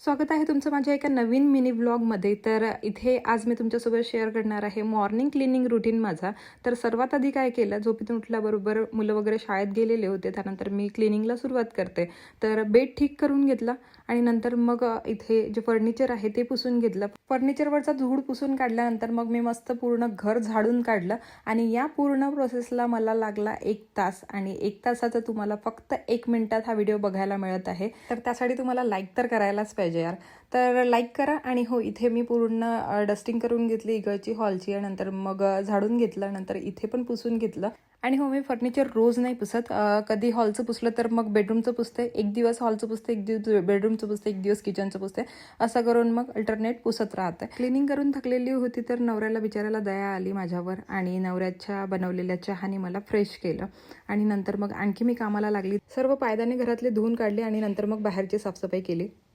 स्वागत आहे तुमचं माझ्या एका नवीन मिनी ब्लॉगमध्ये. तर इथे आज मी तुमच्यासोबत शेअर करणार आहे मॉर्निंग क्लिनिंग रुटीन माझा. तर सर्वात आधी काय केलं, झोपेतून उठल्याबरोबर मुलं वगैरे शाळेत गेलेले होते, त्यानंतर मी क्लिनिंगला सुरुवात करते. तर बेड ठीक करून घेतला आणि नंतर मग इथे जे फर्निचर आहे ते पुसून घेतलं. फर्निचरवरचा धूळ पुसून काढल्यानंतर मग मी मस्त पूर्ण घर झाडून काढलं आणि या पूर्ण प्रोसेसला मला लागला 1 तास. आणि 1 तासाचा तुम्हाला फक्त 1 मिनिटात हा व्हिडिओ बघायला मिळत आहे. तर त्यासाठी तुम्हाला लाईक तर करायलाच पाहिजे यार. तर लाईक करा. आणि हो, इथे मी पूर्ण डस्टिंग करून घेतली इकडची हॉलची, नंतर मग झाडून घेतलं, नंतर इथे पण पुसून घेतलं. आणि हो, मी फर्निचर रोज नाही पुसत. कधी हॉलचं पुसलं तर मग बेडरूमचं पुसते, एक दिवस हॉलचं पुसते, एक दिवस बेडरूमचं पुसते, एक दिवस किचनचं पुसते, असं करून मग अल्टरनेट पुसत राहते. क्लिनिंग करून थकलेली होती तर नवऱ्याला बिचारायला दया आली माझ्यावर आणि नवऱ्याच्या बनवलेल्या चहाने मला फ्रेश केलं. आणि नंतर मग आणखी मी कामाला लागली. सर्व पायदाने घरातले धुवून काढले आणि नंतर मग बाहेरची साफसफाई केली.